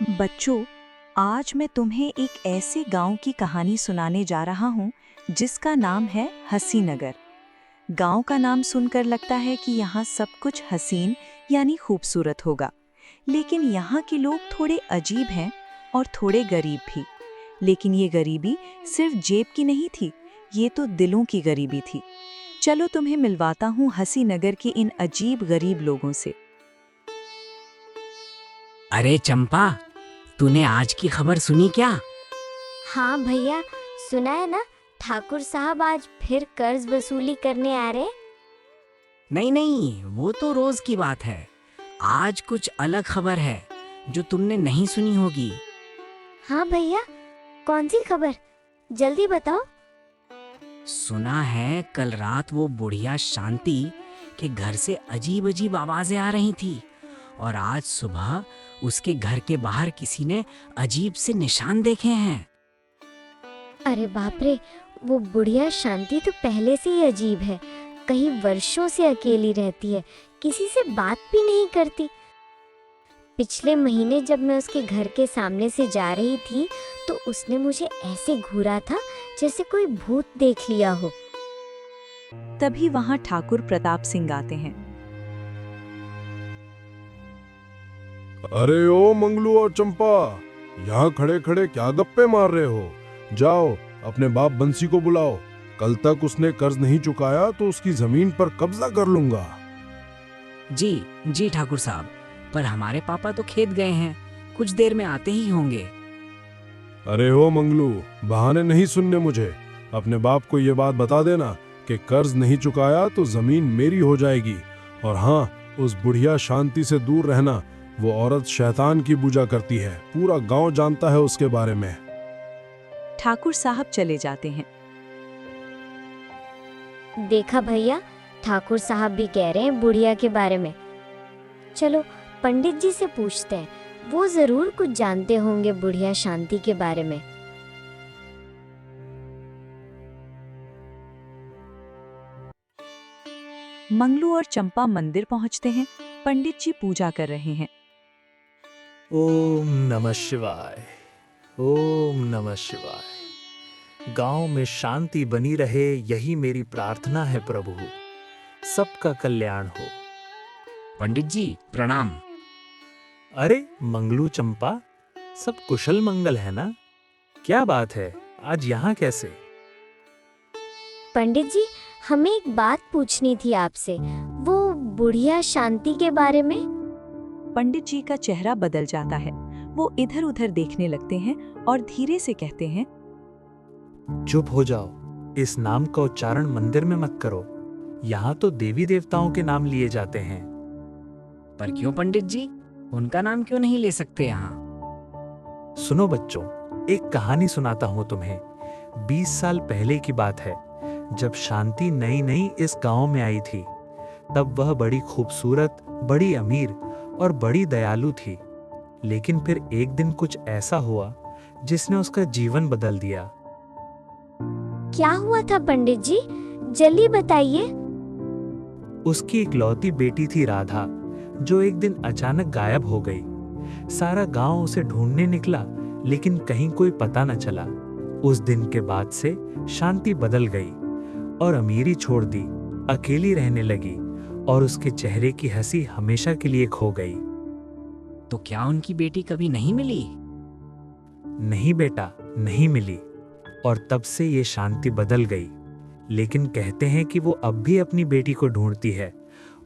बच्चों, आज मैं तुम्हें एक ऐसे गांव की कहानी सुनाने जा रहा हूं जिसका नाम है हसीनगर। गांव का नाम सुनकर लगता है कि यहाँ सब कुछ हसीन यानी खूबसूरत होगा, लेकिन यहाँ के लोग थोड़े अजीब हैं और थोड़े गरीब भी। लेकिन ये गरीबी सिर्फ जेब की नहीं थी, ये तो दिलों की गरीबी थी। चलो तुम्हें मिलवाता हूँ हसीनगर के इन अजीब गरीब लोगों से। अरे चंपा, तूने आज की खबर सुनी क्या? हाँ भैया, सुना है ना। ठाकुर साहब आज फिर कर्ज वसूली करने आ रहे। नहीं नहीं, वो तो रोज की बात है। आज कुछ अलग खबर है जो तुमने नहीं सुनी होगी। हाँ भैया, कौन सी खबर? जल्दी बताओ। सुना है कल रात वो बुढ़िया शांति के घर से अजीब अजीब आवाजें आ रही थी, और आज सुबह उसके घर के बाहर किसी ने अजीब से निशान देखे हैं। अरे बाप रे, वो बुढ़िया शांति तो पहले से ही अजीब है। कहीं वर्षों से अकेली रहती है, किसी से बात भी नहीं करती। पिछले महीने जब मैं उसके घर के सामने से जा रही थी तो उसने मुझे ऐसे घूरा था जैसे कोई भूत देख लिया हो। तभी वहां ठाकुर प्रताप सिंह आते हैं। अरे ओ मंगलू और चंपा, यहाँ खड़े खड़े क्या गप्पे मार रहे हो? जाओ अपने बाप बंसी को बुलाओ। कल तक उसने कर्ज नहीं चुकाया तो उसकी जमीन पर कब्जा कर लूंगा। जी जी ठाकुर साहब, पर हमारे पापा तो खेत गए हैं, कुछ देर में आते ही होंगे। अरे ओ मंगलू, बहाने नहीं सुनने मुझे। अपने बाप को ये बात बता देना कि कर्ज नहीं चुकाया तो जमीन मेरी हो जाएगी। और हाँ, उस बुढ़िया शांति से दूर रहना। वो औरत शैतान की पूजा करती है, पूरा गांव जानता है उसके बारे में। ठाकुर साहब चले जाते हैं। देखा भैया, ठाकुर साहब भी कह रहे हैं बुढ़िया के बारे में। चलो पंडित जी से पूछते हैं, वो जरूर कुछ जानते होंगे बुढ़िया शांति के बारे में। मंगलू और चंपा मंदिर पहुंचते हैं। पंडित जी पूजा कर रहे हैं। ओम नमः शिवाय, ओम नमः शिवाय। गांव में शांति बनी रहे, यही मेरी प्रार्थना है प्रभु। सबका कल्याण हो। पंडित जी प्रणाम। अरे मंगलू चंपा, सब कुशल मंगल है ना? क्या बात है, आज यहाँ कैसे? पंडित जी, हमें एक बात पूछनी थी आपसे, वो बुढ़िया शांति के बारे में। पंडित जी का चेहरा बदल जाता है। वो इधर उधर देखने लगते हैं और धीरे से कहते हैं, चुप हो जाओ, इस नाम का उच्चारण मंदिर में मत करो। यहाँ तो देवी देवताओं के नाम लिए जाते हैं। पर क्यों पंडित जी, उनका नाम क्यों नहीं ले सकते यहाँ? सुनो बच्चों, एक कहानी सुनाता हूँ तुम्हें। 20 साल पहले की बात है, जब शांति नई नई इस गांव में आई थी। तब वह बड़ी खूबसूरत, बड़ी अमीर और बड़ी दयालु थी। लेकिन फिर एक दिन कुछ ऐसा हुआ जिसने उसका जीवन बदल दिया। क्या हुआ था पंडित जी, जल्दी बताइए। उसकी इकलौती बेटी थी राधा, जो एक दिन अचानक गायब हो गई। सारा गांव उसे ढूंढने निकला, लेकिन कहीं कोई पता न चला। उस दिन के बाद से शांति बदल गई और अमीरी छोड़ दी, अकेली रहने लगी और उसके चेहरे की हंसी हमेशा के लिए खो गई। तो क्या उनकी बेटी कभी नहीं मिली? नहीं बेटा, नहीं मिली। और तब से ये शांति बदल गई। लेकिन कहते हैं कि वो अब भी अपनी बेटी को ढूंढती है,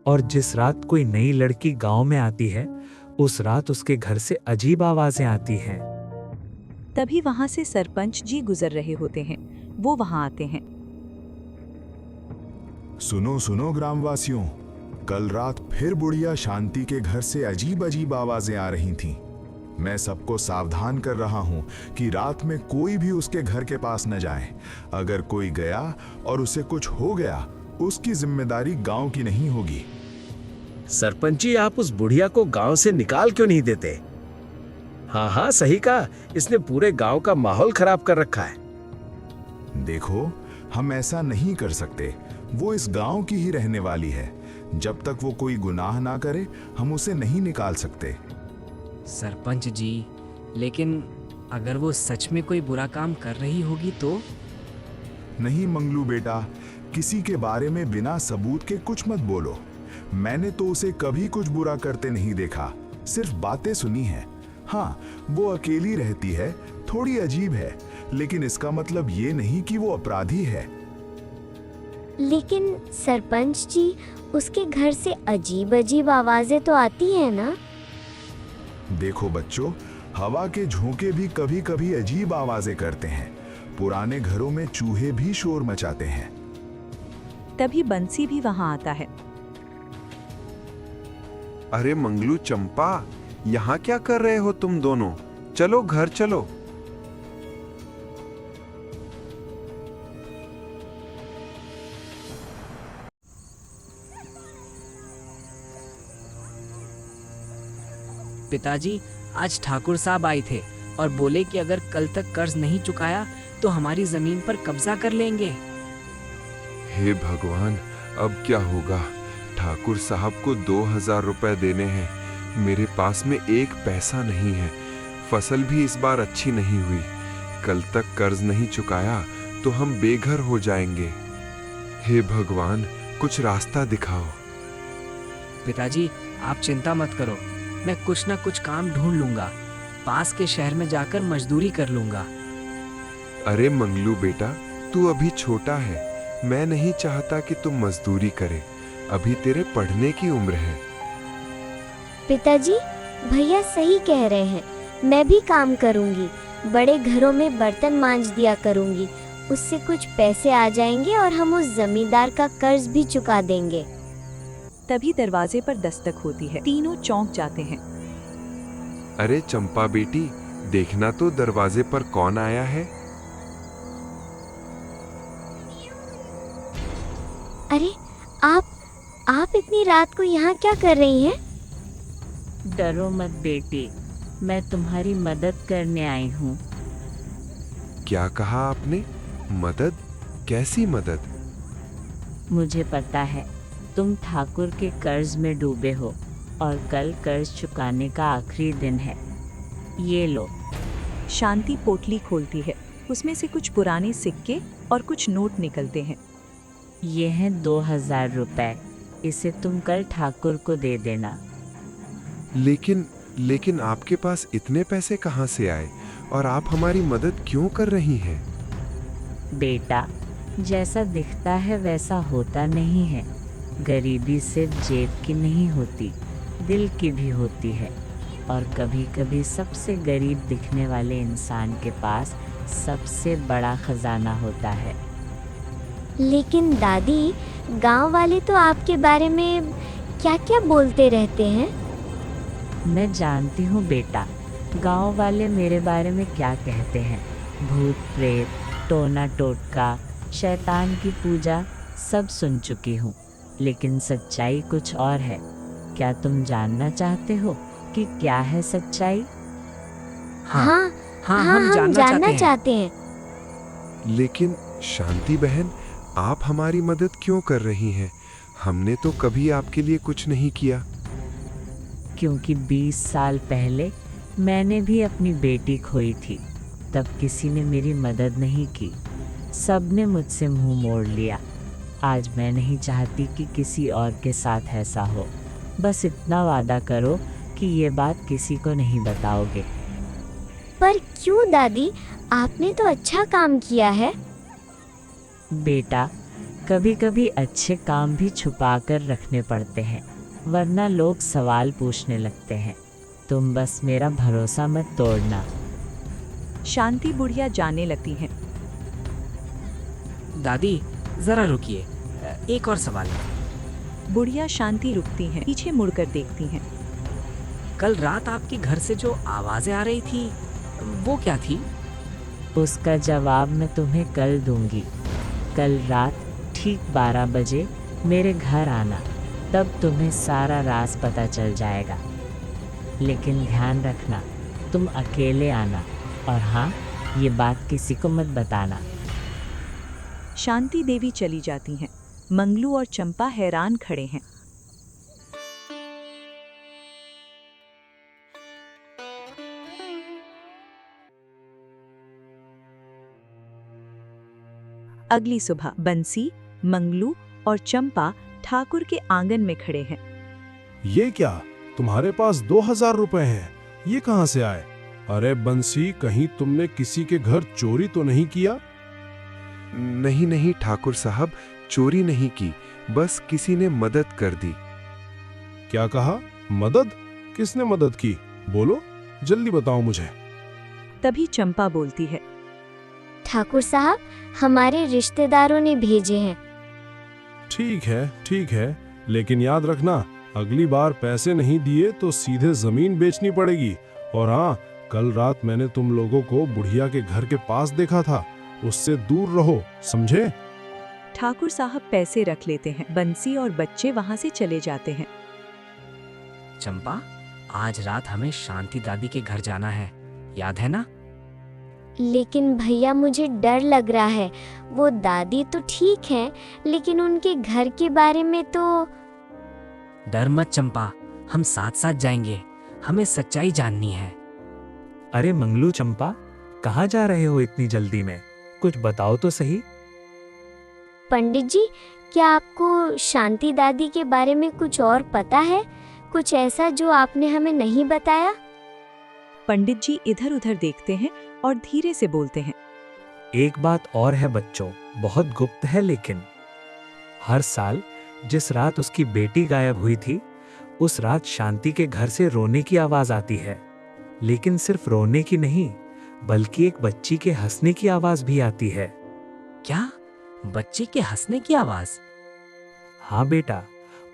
और जिस रात कोई नई लड़की गांव में आती है, उस रात उसके घर से अजीब आवाजें आती हैं। तभी वहां से सरपंच जी गुजर रहे होते हैं। वो वहां आते हैं। सुनो सुनो ग्रामवासियों, कल रात फिर बुढ़िया शांति के घर से अजीब अजीब आवाजें आ रही थीं। मैं सबको सावधान कर रहा हूं कि रात में कोई भी उसके घर के पास न जाए। अगर कोई गया और उसे कुछ हो गया, उसकी जिम्मेदारी गांव की नहीं होगी। सरपंच जी, आप उस बुढ़िया को गांव से निकाल क्यों नहीं देते? हाँ हाँ, सही कहा, इसने पूरे गांव का माहौल खराब कर रखा है। देखो, हम ऐसा नहीं कर सकते। वो इस गांव की ही रहने वाली है। जब तक वो कोई गुनाह ना करे, हम उसे नहीं निकाल सकते। सरपंच जी, लेकिन अगर वो सच में कोई बुरा काम कर रही होगी तो? नहीं मंगलू बेटा, किसी के बारे में बिना सबूत के कुछ मत बोलो। मैंने तो उसे कभी कुछ बुरा करते नहीं देखा, सिर्फ बातें सुनी हैं। हाँ, वो अकेली रहती है, थोड़ी अजीब है, लेकिन इसका मतलब ये नहीं कि वो अपराधी है। लेकिन सरपंच जी, उसके घर से अजीब अजीब आवाजें तो आती हैं ना? देखो बच्चों, हवा के झोंके भी कभी कभी अजीब आवाजें करते हैं। पुराने घरों में चूहे भी शोर मचाते हैं। तभी बंसी भी वहां आता है। अरे मंगलू चंपा, यहाँ क्या कर रहे हो तुम दोनों? चलो घर चलो। पिताजी, आज ठाकुर साहब आए थे और बोले कि अगर कल तक कर्ज नहीं चुकाया तो हमारी जमीन पर कब्जा कर लेंगे। हे भगवान, अब क्या होगा? ठाकुर साहब को 2000 रुपए देने हैं। मेरे पास में एक पैसा नहीं है। फसल भी इस बार अच्छी नहीं हुई। कल तक कर्ज नहीं चुकाया तो हम बेघर हो जाएंगे। हे भगवान, कुछ रास्ता दिखाओ। पिताजी, आप चिंता मत करो, मैं कुछ ना कुछ काम ढूंढ लूंगा। पास के शहर में जाकर मजदूरी कर लूंगा। अरे मंगलू बेटा, तू अभी छोटा है। मैं नहीं चाहता कि तुम मजदूरी करे। अभी तेरे पढ़ने की उम्र है। पिताजी, भैया सही कह रहे हैं। मैं भी काम करूंगी, बड़े घरों में बर्तन मांज दिया करूंगी। उससे कुछ पैसे आ जाएंगे और हम उस जमींदार का कर्ज भी चुका देंगे। तभी दरवाजे पर दस्तक होती है। तीनों चौंक जाते हैं। अरे चंपा बेटी, देखना तो दरवाजे पर कौन आया है। अरे आप इतनी रात को यहाँ क्या कर रही हैं? डरो मत बेटी, मैं तुम्हारी मदद करने आई हूँ। क्या कहा आपने? मदद? कैसी मदद? मुझे पता है तुम ठाकुर के कर्ज में डूबे हो और कल कर्ज चुकाने का आखिरी दिन है। ये लो। शांति पोटली खोलती है। उसमें से कुछ पुराने सिक्के और कुछ नोट निकलते हैं। ये हैं 2000 रुपए। इसे तुम कल ठाकुर को दे देना। लेकिन आपके पास इतने पैसे कहाँ से आए और आप हमारी मदद क्यों कर रही हैं? बेटा, जैसा दिखता है वैसा होता नहीं है। गरीबी सिर्फ जेब की नहीं होती, दिल की भी होती है। और कभी कभी सबसे गरीब दिखने वाले इंसान के पास सबसे बड़ा खजाना होता है। लेकिन दादी, गांव वाले तो आपके बारे में क्या क्या बोलते रहते हैं। मैं जानती हूँ बेटा, गांव वाले मेरे बारे में क्या कहते हैं। भूत प्रेत, टोना टोटका, शैतान की पूजा सब सुन चुकी हूँ। लेकिन सच्चाई कुछ और है। क्या तुम जानना चाहते हो कि क्या है सच्चाई? हाँ, हम जानना चाहते हैं। लेकिन शांति बहन, आप हमारी मदद क्यों कर रही हैं? हमने तो कभी आपके लिए कुछ नहीं किया। क्योंकि 20 साल पहले मैंने भी अपनी बेटी खोई थी। तब किसी ने मेरी मदद नहीं की। सबने मुझसे मुंह मोड़ लिया। आज मैं नहीं चाहती कि किसी और के साथ ऐसा हो। बस इतना वादा करो कि ये बात किसी को नहीं बताओगे। पर क्यों दादी, आपने तो अच्छा काम किया है। बेटा, कभी कभी अच्छे काम भी छुपा कर रखने पड़ते हैं, वरना लोग सवाल पूछने लगते हैं। तुम बस मेरा भरोसा मत तोड़ना। शांति बुढ़िया जाने लगती हैं। दादी, जरा रुकिए, एक और सवाल है। बुढ़िया शांति रुकती हैं, पीछे मुड़कर देखती हैं। कल रात आपके घर से जो आवाजें आ रही थी वो क्या थी? उसका जवाब मैं तुम्हें कल दूंगी। कल रात ठीक 12 बजे मेरे घर आना, तब तुम्हें सारा राज पता चल जाएगा। लेकिन ध्यान रखना, तुम अकेले आना। और हाँ, ये बात किसी को मत बताना। शांति देवी चली जाती हैं। मंगलू और चंपा हैरान खड़े हैं। अगली सुबह बंसी, मंगलू और चंपा ठाकुर के आंगन में खड़े हैं। ये क्या, तुम्हारे पास 2000 रुपए हैं? ये कहाँ से आए? अरे बंसी, कहीं तुमने किसी के घर चोरी तो नहीं किया? नहीं नहीं ठाकुर साहब, चोरी नहीं की, बस किसी ने मदद कर दी। क्या कहा? मदद? किसने मदद की? बोलो, जल्दी बताओ मुझे। तभी चंपा बोलती है, ठाकुर साहब, हमारे रिश्तेदारों ने भेजे हैं। ठीक है, लेकिन याद रखना, अगली बार पैसे नहीं दिए तो सीधे जमीन बेचनी पड़ेगी। और हाँ, कल रात मैंने तुम लोगों को बुढ़िया के घर के पास देखा था, उससे दूर रहो, समझे? ठाकुर साहब पैसे रख लेते हैं। बंसी और बच्चे वहां से चले जाते हैं। चंपा, आज रात हमें शांति दादी के घर जाना है, याद है ना? लेकिन भैया, मुझे डर लग रहा है। वो दादी तो ठीक है, लेकिन उनके घर के बारे में तो। डर मत चंपा, हम साथ साथ जाएंगे, हमें सच्चाई जाननी है। अरे मंगलू, चंपा, कहाँ जा रहे हो इतनी जल्दी में? कुछ बताओ तो सही। पंडित जी, क्या आपको शांति दादी के बारे में कुछ और पता है? कुछ ऐसा जो आपने हमें नहीं बताया? पंडित जी इधर उधर देखते हैं और धीरे से बोलते हैं, एक बात और है बच्चों, बहुत गुप्त है, लेकिन हर साल जिस रात उसकी बेटी गायब हुई थी, उस रात शांति के घर से रोने की आवाज आती है। लेकिन सिर्फ रोने की नहीं, बल्कि एक बच्ची के हंसने की आवाज भी आती है। क्या? बच्चे के हंसने की आवाज? हाँ बेटा,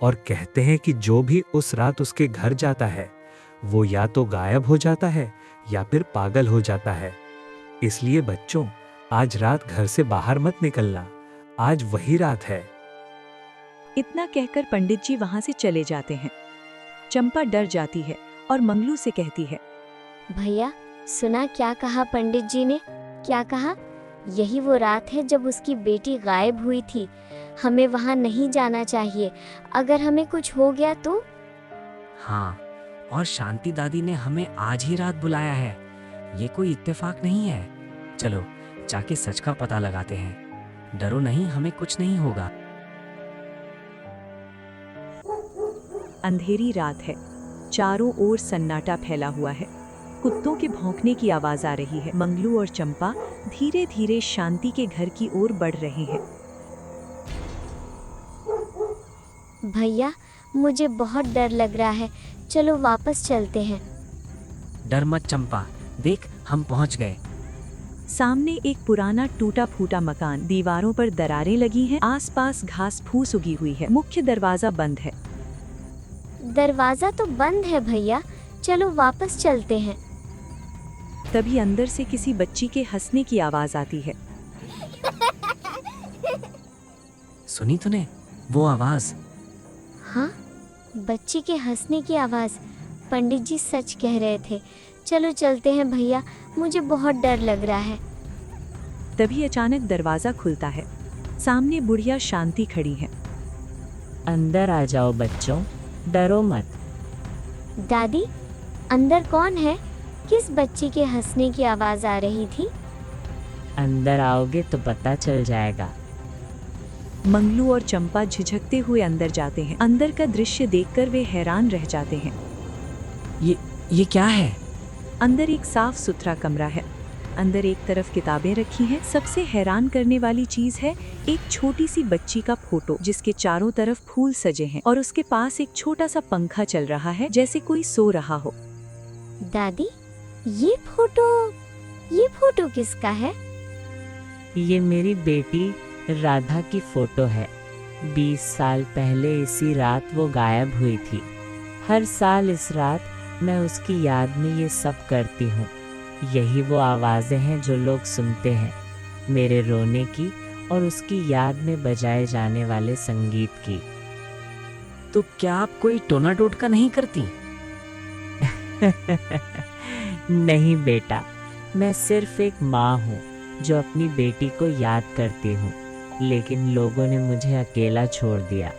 और कहते हैं कि जो भी उस रात उसके घर जाता है, वो या तो गायब हो जाता है या फिर पागल हो जाता है। इसलिए बच्चों, आज रात घर से बाहर मत निकलना, आज वही रात है। इतना कहकर पंडित जी वहां से चले जाते हैं। चंपा डर जाती है और मंगलू से कहती है, भैया, सुना क्या कहा पंडित जी ने? क्या कहा? यही वो रात है जब उसकी बेटी गायब हुई थी। हमें वहां नहीं जाना चाहिए, अगर हमें कुछ हो गया तो। हाँ, और शांति दादी ने हमें आज ही रात बुलाया है, ये कोई इत्तेफाक नहीं है। चलो जाके सच का पता लगाते हैं। डरो नहीं, हमें कुछ नहीं होगा। अंधेरी रात है, चारों ओर सन्नाटा फैला हुआ है। कुत्तों के भौंकने की आवाज आ रही है। मंगलू और चंपा धीरे धीरे शांति के घर की ओर बढ़ रहे हैं। भैया, मुझे बहुत डर लग रहा है, चलो वापस चलते हैं। डर मत चंपा, देख हम पहुंच गए। सामने एक पुराना टूटा फूटा मकान, दीवारों पर दरारें लगी हैं, आसपास घास फूस उगी हुई है। मुख्य दरवाजा बंद है। दरवाजा तो बंद है भैया, चलो वापस चलते हैं। तभी अंदर से किसी बच्ची के हंसने की आवाज आती है। सुनी तूने वो आवाज? हाँ, बच्ची के हंसने की आवाज। पंडित जी सच कह रहे थे। चलो चलते हैं भैया, मुझे बहुत डर लग रहा है। तभी अचानक दरवाजा खुलता है। सामने बुढ़िया शांति खड़ी है। अंदर आ जाओ बच्चों, डरो मत। दादी, अंदर कौन है? किस बच्ची के हंसने की आवाज आ रही थी? अंदर आओगे तो पता चल जाएगा। मंगलू और चंपा झिझकते हुए अंदर जाते हैं। अंदर का दृश्य देखकर वे हैरान रह जाते हैं। ये क्या है? अंदर एक साफ सुथरा कमरा है। अंदर एक तरफ किताबें रखी हैं। सबसे हैरान करने वाली चीज है एक छोटी सी बच्ची का फोटो, जिसके चारों तरफ फूल सजे हैं और उसके पास एक छोटा सा पंखा चल रहा है, जैसे कोई सो रहा हो। दादी, ये फोटो किसका है? ये मेरी बेटी राधा की फोटो है। 20 साल पहले इसी रात वो गायब हुई थी। हर साल इस रात मैं उसकी याद में ये सब करती हूँ। यही वो आवाज़ें हैं जो लोग सुनते हैं, मेरे रोने की और उसकी याद में बजाए जाने वाले संगीत की। तो क्या आप कोई टोना टोटका नहीं करती? नहीं बेटा, मैं सिर्फ एक माँ हूँ जो अपनी बेटी को याद करती हूँ, लेकिन लोगों ने मुझे अकेला छोड़ दिया।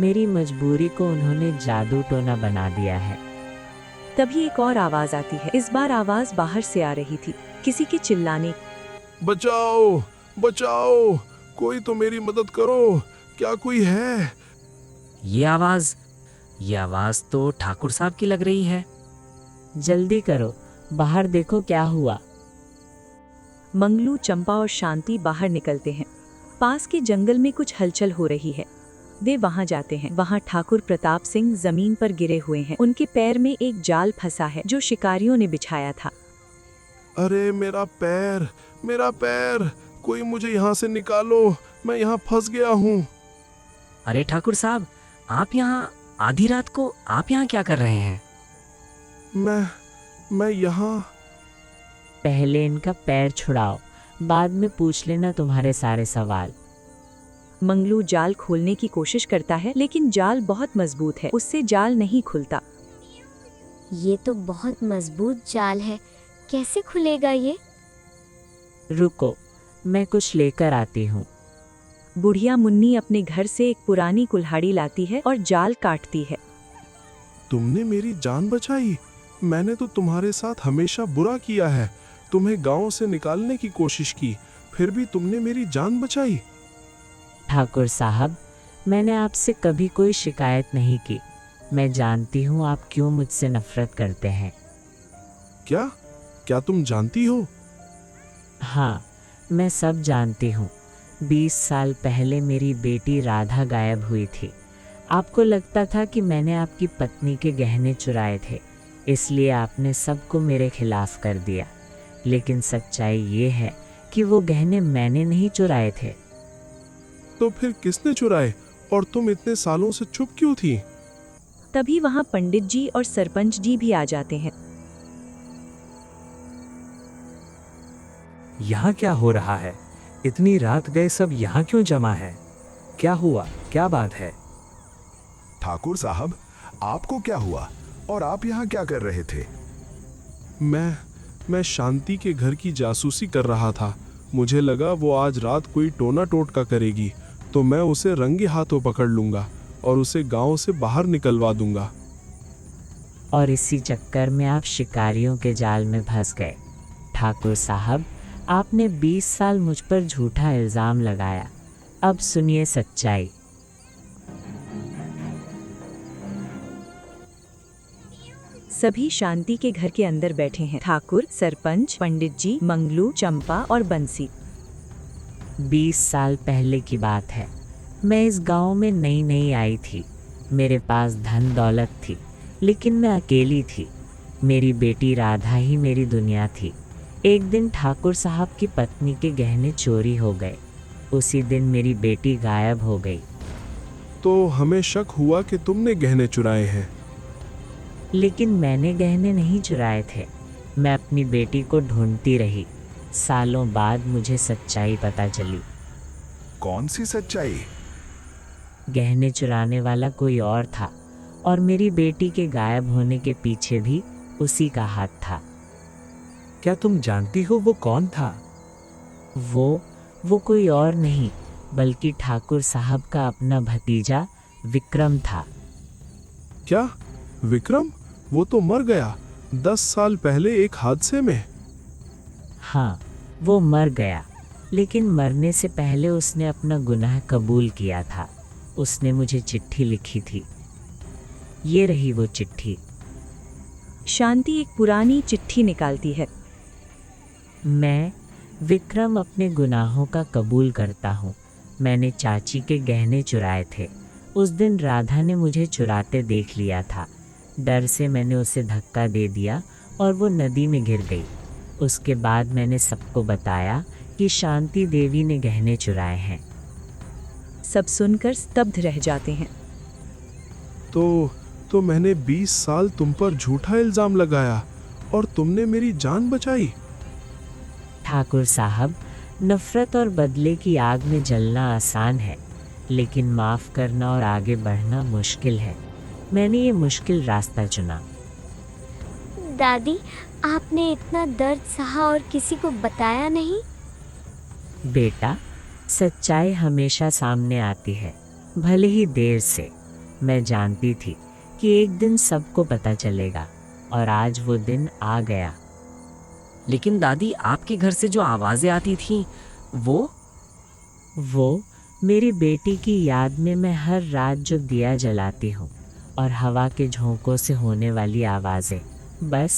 मेरी मजबूरी को उन्होंने जादू टोना बना दिया है। तभी एक और आवाज आती है। इस बार आवाज बाहर से आ रही थी, किसी के चिल्लाने। बचाओ, बचाओ, कोई तो मेरी मदद करो, क्या कोई है? ये आवाज तो ठाकुर साहब की लग रही है। जल्दी करो, बाहर देखो क्या हुआ। मंगलू, चंपा और शांति बाहर निकलते हैं। पास के जंगल में कुछ हलचल हो रही है। वे वहां जाते हैं। वहां ठाकुर प्रताप सिंह जमीन पर गिरे हुए हैं। उनके पैर में एक जाल फंसा है जो शिकारियों ने बिछाया था। अरे मेरा पैर, मेरा पैर, कोई मुझे यहाँ से निकालो, मैं यहाँ फंस गया हूँ। अरे ठाकुर साहब, आप यहाँ आधी रात को आप यहाँ क्या कर रहे हैं? मैं यहाँ। पहले इनका पैर छुड़ाओ, बाद में पूछ लेना तुम्हारे सारे सवाल। मंगलू जाल खोलने की कोशिश करता है, लेकिन जाल बहुत मजबूत है, उससे जाल नहीं खुलता। ये तो बहुत मजबूत जाल है, कैसे खुलेगा ये? रुको, मैं कुछ लेकर आती हूँ। बुढ़िया मुन्नी अपने घर से एक पुरानी कुल्हाड़ी लाती है और जाल काटती है। तुमने मेरी जान बचाई। मैंने तो तुम्हारे साथ हमेशा बुरा किया है, तुम्हें गांव से निकालने की कोशिश की, फिर भी तुमने मेरी जान बचाई। ठाकुर साहब, मैंने आपसे कभी कोई शिकायत नहीं की। मैं जानती हूँ आप क्यों मुझसे नफरत करते हैं। क्या क्या तुम जानती हो? हाँ, मैं सब जानती हूँ। 20 साल पहले मेरी बेटी राधा गायब हुई थी। आपको लगता था कि मैंने आपकी पत्नी के गहने चुराए थे, इसलिए आपने सबको मेरे खिलाफ कर दिया। लेकिन सच्चाई ये है कि वो गहने मैंने नहीं चुराए थे। तो फिर किसने चुराए, और तुम इतने सालों से चुप क्यों थी? तभी वहां पंडित जी और सरपंच जी भी आ जाते हैं। यहाँ क्या हो रहा है? इतनी रात गए सब यहाँ क्यों जमा है? क्या हुआ, क्या बात है? ठाकुर साहब, आपको क्या हुआ और आप यहाँ क्या कर रहे थे? मैं शांति के घर की जासूसी कर रहा था। मुझे लगा वो आज रात कोई टोना टोटका करेगी, तो मैं उसे रंगे हाथों पकड़ लूंगा और उसे गांव से बाहर निकलवा दूंगा। और इसी चक्कर में आप शिकारियों के जाल में फंस गए। ठाकुर साहब, आपने 20 साल मुझ पर झूठा इल्ज़ाम लगाया। अब सुनिए सच्चाई। सभी शांति के घर के अंदर बैठे हैं। ठाकुर, सरपंच, पंडित जी, मंगलू, चंपा और बंसी। 20 साल पहले की बात है। मैं इस गांव में नई नई आई थी। मेरे पास धन दौलत थी, लेकिन मैं अकेली थी। मेरी बेटी राधा ही मेरी दुनिया थी। एक दिन ठाकुर साहब की पत्नी के गहने चोरी हो गए। उसी दिन मेरी बेटी गायब हो गई। तो हमें शक हुआ कि तुमने गहने चुराए हैं। लेकिन मैंने गहने नहीं चुराए थे। मैं अपनी बेटी को ढूंढती रही। सालों बाद मुझे सच्चाई पता चली। कौन सी सच्चाई? गहने चुराने वाला कोई और था, और मेरी बेटी के गायब होने के पीछे भी उसी का हाथ था। क्या तुम जानती हो वो कौन था? वो कोई और नहीं, बल्कि ठाकुर साहब का अपना भतीजा विक्रम था। क्या विक्रम? वो तो मर गया 10 साल पहले एक हादसे में। हाँ, वो मर गया, लेकिन मरने से पहले उसने अपना गुनाह कबूल किया था। उसने मुझे चिट्ठी लिखी थी। ये रही वो चिट्ठी। शांति एक पुरानी चिट्ठी निकालती है। मैं विक्रम अपने गुनाहों का कबूल करता हूँ। मैंने चाची के गहने चुराए थे। उस दिन राधा ने मुझे चुराते देख लिया था। डर से मैंने उसे धक्का दे दिया और वो नदी में गिर गई। उसके बाद मैंने सबको बताया कि शांति देवी ने गहने चुराए हैं। सब सुनकर स्तब्ध रह जाते हैं। तो मैंने 20 साल तुम पर झूठा इल्जाम लगाया और तुमने मेरी जान बचाई। ठाकुर साहब, नफरत और बदले की आग में जलना आसान है, लेकिन माफ़ करना और आगे बढ़ना मुश्किल है। मैंने ये मुश्किल रास्ता चुना। दादी, आपने इतना दर्द सहा और किसी को बताया नहीं? बेटा, सच्चाई हमेशा सामने आती है, भले ही देर से। मैं जानती थी कि एक दिन सबको पता चलेगा, और आज वो दिन आ गया। लेकिन दादी, आपके घर से जो आवाजें आती थीं, वो वो मेरी बेटी की याद में मैं हर रात जो दिया जलाती हूँ और हवा के झोंकों से होने वाली आवाज़ें। बस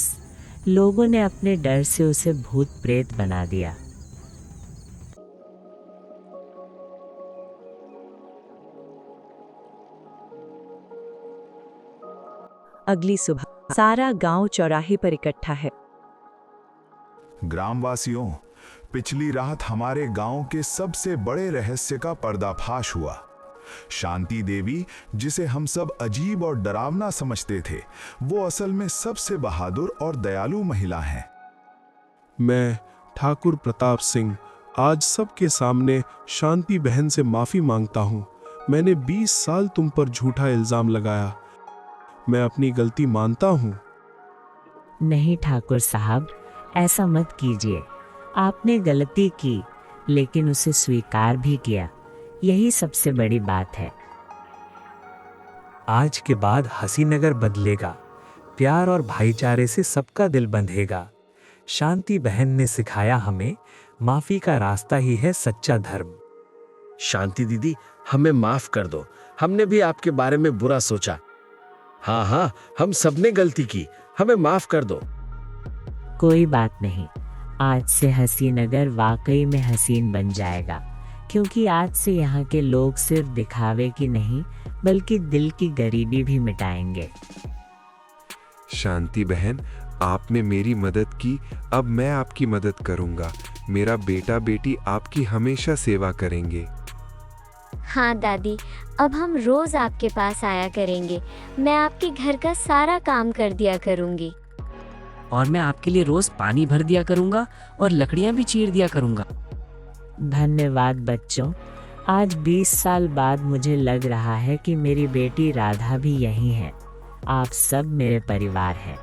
लोगों ने अपने डर से उसे भूत प्रेत बना दिया। अगली सुबह सारा गांव चौराहे पर इकट्ठा है। ग्रामवासियों, पिछली रात हमारे गांव के सबसे बड़े रहस्य का पर्दाफाश हुआ। शांति देवी, जिसे हम सब अजीब और डरावना समझते थे, वो असल में सबसे बहादुर और दयालु महिला हैं। मैं ठाकुर प्रताप सिंह आज सबके सामने शांति बहन से माफी मांगता हूँ। मैंने 20 साल तुम पर झूठा इल्जाम लगाया। मैं अपनी गलती मानता हूँ। नहीं ठाकुर साहब, ऐसा मत कीजिए। आपने गलती की, लेकिन उसे स्वीकार भी किया। यही सबसे बड़ी बात है। आज के बाद हसीनगर बदलेगा। प्यार और भाईचारे से सबका दिल बंधेगा। शांति बहन ने सिखाया हमें, माफी का रास्ता ही है सच्चा धर्म। शांति दीदी, हमें माफ कर दो। हमने भी आपके बारे में बुरा सोचा। हाँ हाँ, हम सबने गलती की, हमें माफ कर दो। कोई बात नहीं, आज से हसीनगर वाकई में हसीन बन जाएगा, क्योंकि आज से यहाँ के लोग सिर्फ दिखावे की नहीं बल्कि दिल की गरीबी भी मिटाएंगे। शांति बहन, आपने मेरी मदद की, अब मैं आपकी मदद करूंगा। मेरा बेटा बेटी आपकी हमेशा सेवा करेंगे। हाँ दादी, अब हम रोज आपके पास आया करेंगे। मैं आपके घर का सारा काम कर दिया करूँगी। और मैं आपके लिए रोज पानी भर दिया करूंगा और लकड़ियां भी चीर दिया करूंगा। धन्यवाद बच्चों। आज 20 साल बाद मुझे लग रहा है कि मेरी बेटी राधा भी यहीं है। आप सब मेरे परिवार हैं।